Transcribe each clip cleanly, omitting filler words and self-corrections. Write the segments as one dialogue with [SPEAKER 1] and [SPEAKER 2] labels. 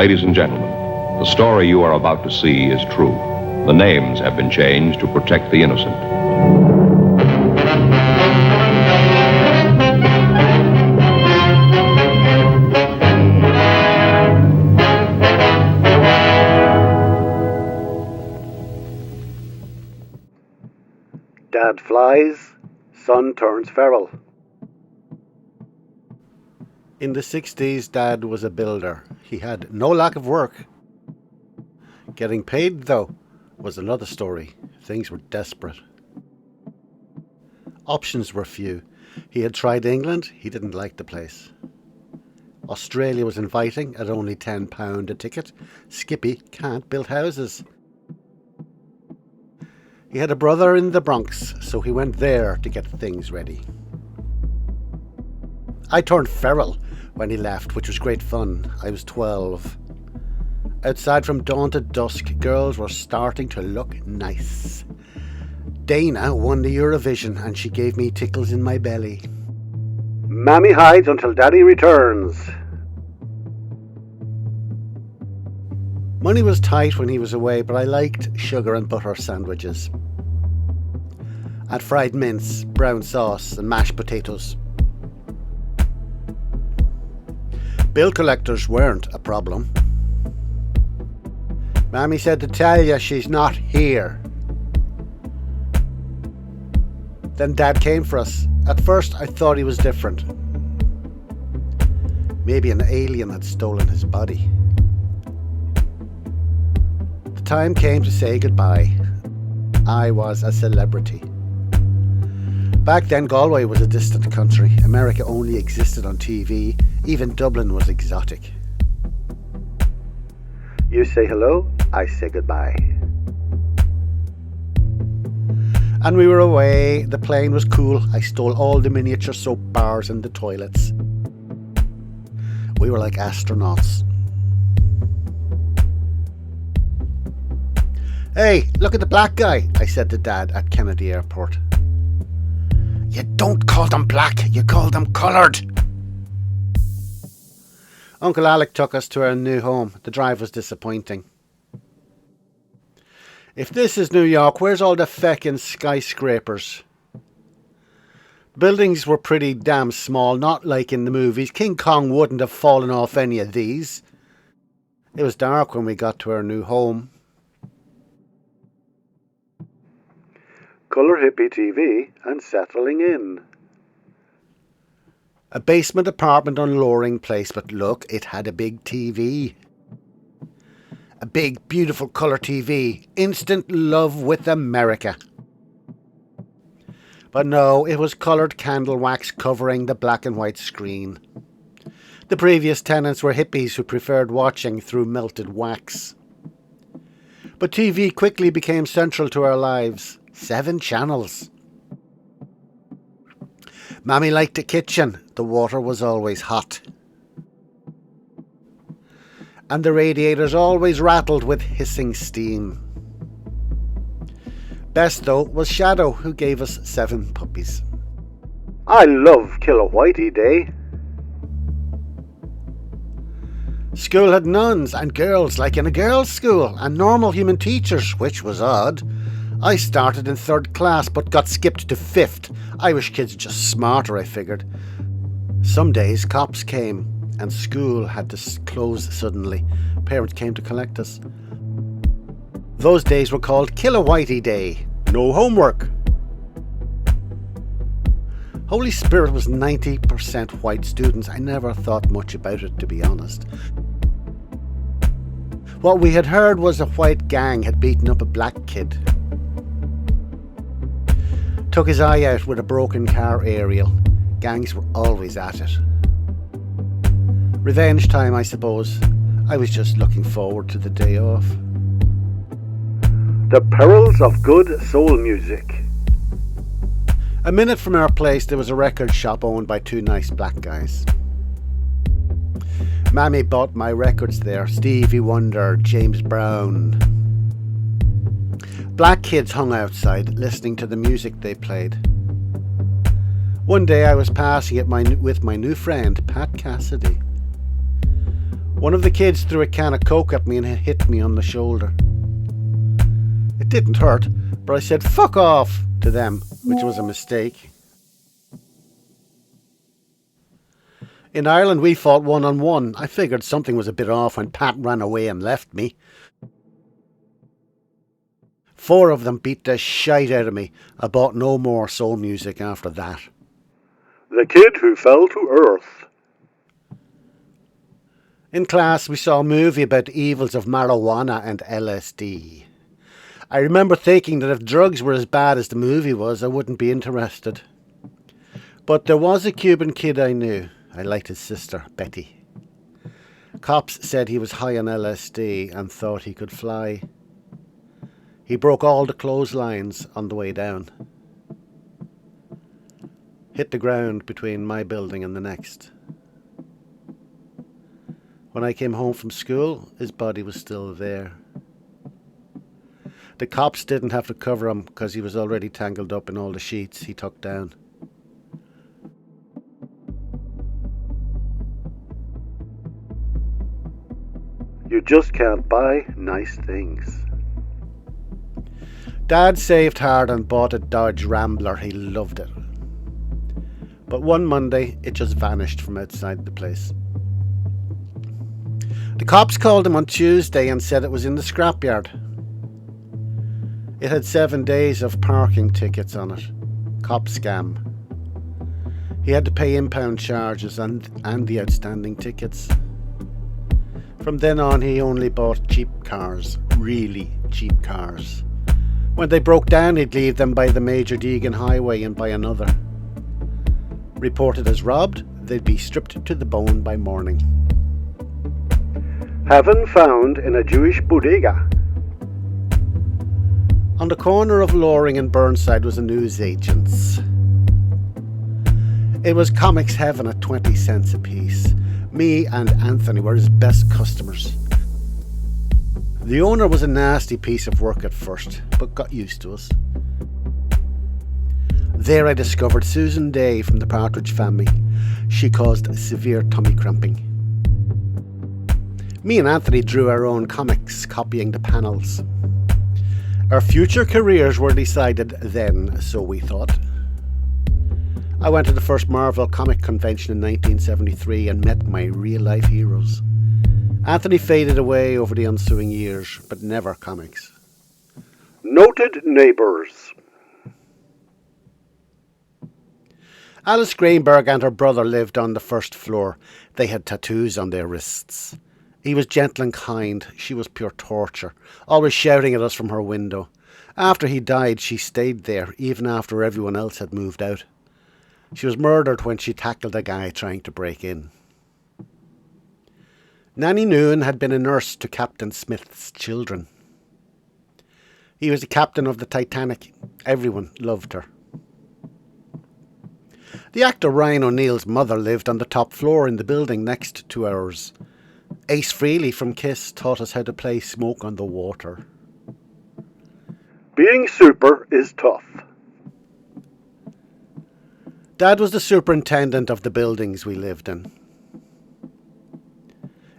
[SPEAKER 1] Ladies and gentlemen, the story you are about to see is true. The names have been changed to protect the innocent.
[SPEAKER 2] Dad flies, son turns feral. In the 60s, Dad was a builder. He had no lack of work. Getting paid, though, was another story. Things were desperate. Options were few. He had tried England. He didn't like the place. Australia was inviting at only £10 a ticket. Skippy can't build houses. He had a brother in the Bronx, so he went there to get things ready. I turned feral when he left, which was great fun. I was 12. Outside from dawn to dusk, girls were starting to look nice. Dana won the Eurovision and she gave me tickles in my belly. Mammy hides until Daddy returns. Money was tight when he was away, but I liked sugar and butter sandwiches. I had fried mince, brown sauce and mashed potatoes. Bill collectors weren't a problem. Mammy said to tell you she's not here. Then Dad came for us. At first I thought he was different. Maybe an alien had stolen his body. The time came to say goodbye. I was a celebrity. Back then Galway was a distant country. America only existed on TV. Even Dublin was exotic. You say hello, I say goodbye. And we were away. The plane was cool. I stole all the miniature soap bars in the toilets. We were like astronauts. Hey, look at the black guy, I said to Dad at Kennedy Airport. You don't call them black, you call them coloured. Uncle Alec took us to our new home. The drive was disappointing. If this is New York, where's all the feckin' skyscrapers? Buildings were pretty damn small, not like in the movies. King Kong wouldn't have fallen off any of these. It was dark when we got to our new home. Colour hippie TV and settling in. A basement apartment on Loring Place, but look, it had a big TV. A big, beautiful colour TV. Instant love with America. But no, it was coloured candle wax covering the black and white screen. The previous tenants were hippies who preferred watching through melted wax. But TV quickly became central to our lives. 7 channels. Mammy liked the kitchen. The water was always hot. And the radiators always rattled with hissing steam. Best though was Shadow, who gave us 7 puppies. I love Killer Whitey Day. School had nuns and girls like in a girls' school and normal human teachers, which was odd. I started in 3rd class but got skipped to 5th. Irish kids are just smarter, I figured. Some days cops came and school had to close suddenly. Parents came to collect us. Those days were called Killer Whitey Day. No homework. Holy Spirit was 90% white students. I never thought much about it, to be honest. What we had heard was a white gang had beaten up a black kid. Took his eye out with a broken car aerial. Gangs were always at it. Revenge time, I suppose. I was just looking forward to the day off. The perils of good soul music. A minute from our place there was a record shop owned by 2 nice black guys. Mammy bought my records there. Stevie Wonder, James Brown. Black kids hung outside listening to the music they played. One day I was passing it with my new friend Pat Cassidy. One of the kids threw a can of Coke at me and hit me on the shoulder. It didn't hurt, but I said "fuck off" to them, which was a mistake. In Ireland we fought 1-on-1. I figured something was a bit off when Pat ran away and left me. 4 of them beat the shite out of me. I bought no more soul music after that.
[SPEAKER 3] The Kid Who Fell to Earth.
[SPEAKER 2] In class we saw a movie about the evils of marijuana and LSD. I remember thinking that if drugs were as bad as the movie was, I wouldn't be interested. But there was a Cuban kid I knew. I liked his sister, Betty. Cops said he was high on LSD and thought he could fly. He broke all the clotheslines on the way down. Hit the ground between my building and the next. When I came home from school, his body was still there. The cops didn't have to cover him because he was already tangled up in all the sheets he took down.
[SPEAKER 3] You just can't buy nice things.
[SPEAKER 2] Dad saved hard and bought a Dodge Rambler. He loved it. But one Monday, it just vanished from outside the place. The cops called him on Tuesday and said it was in the scrapyard. It had 7 days of parking tickets on it. Cop scam. He had to pay impound charges and the outstanding tickets. From then on, he only bought cheap cars. Really cheap cars. When they broke down, he'd leave them by the Major Deegan Highway and buy another. Reported as robbed, they'd be stripped to the bone by morning.
[SPEAKER 3] Heaven found in a Jewish bodega.
[SPEAKER 2] On the corner of Loring and Burnside was a newsagent's. It was comics heaven at 20 cents a piece. Me and Anthony were his best customers. The owner was a nasty piece of work at first, but got used to us. There I discovered Susan Day from the Partridge Family. She caused severe tummy cramping. Me and Anthony drew our own comics, copying the panels. Our future careers were decided then, so we thought. I went to the first Marvel comic convention in 1973 and met my real-life heroes. Anthony faded away over the ensuing years, but never comics.
[SPEAKER 3] Noted neighbours.
[SPEAKER 2] Alice Greenberg and her brother lived on the first floor. They had tattoos on their wrists. He was gentle and kind. She was pure torture, always shouting at us from her window. After he died, she stayed there, even after everyone else had moved out. She was murdered when she tackled a guy trying to break in. Nanny Noon had been a nurse to Captain Smith's children. He was the captain of the Titanic. Everyone loved her. The actor Ryan O'Neill's mother lived on the top floor in the building next to ours. Ace Frehley from Kiss taught us how to play Smoke on the Water.
[SPEAKER 3] Being super is tough.
[SPEAKER 2] Dad was the superintendent of the buildings we lived in.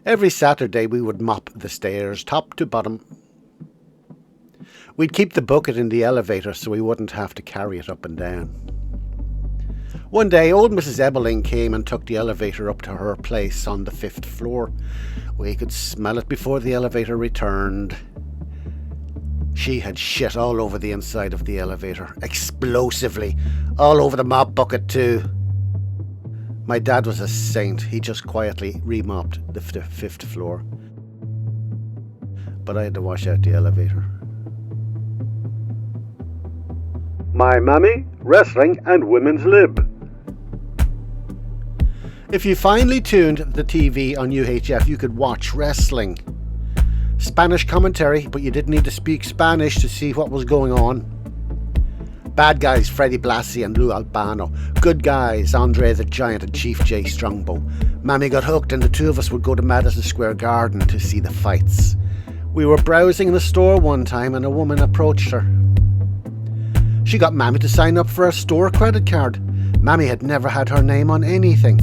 [SPEAKER 2] Every Saturday we would mop the stairs, top to bottom. We'd keep the bucket in the elevator so we wouldn't have to carry it up and down. One day, old Mrs. Ebeling came and took the elevator up to her place on the 5th floor. We could smell it before the elevator returned. She had shit all over the inside of the elevator, explosively, all over the mop bucket too. My dad was a saint. He just quietly remopped the 5th floor. But I had to wash out the elevator.
[SPEAKER 3] My mammy, wrestling and women's lib.
[SPEAKER 2] If you finally tuned the TV on UHF, you could watch wrestling. Spanish commentary, but you didn't need to speak Spanish to see what was going on. Bad guys, Freddie Blassie and Lou Albano. Good guys, Andre the Giant and Chief J Strongbow. Mammy got hooked and the two of us would go to Madison Square Garden to see the fights. We were browsing in the store one time and a woman approached her. She got Mammy to sign up for a store credit card. Mammy had never had her name on anything.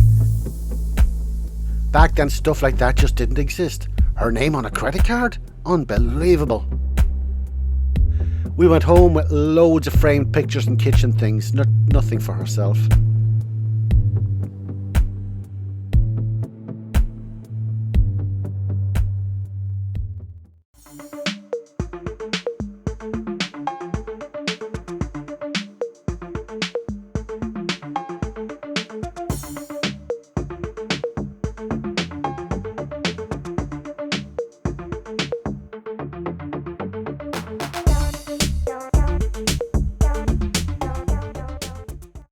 [SPEAKER 2] Back then, stuff like that just didn't exist. Her name on a credit card? Unbelievable. We went home with loads of framed pictures and kitchen things, nothing for herself.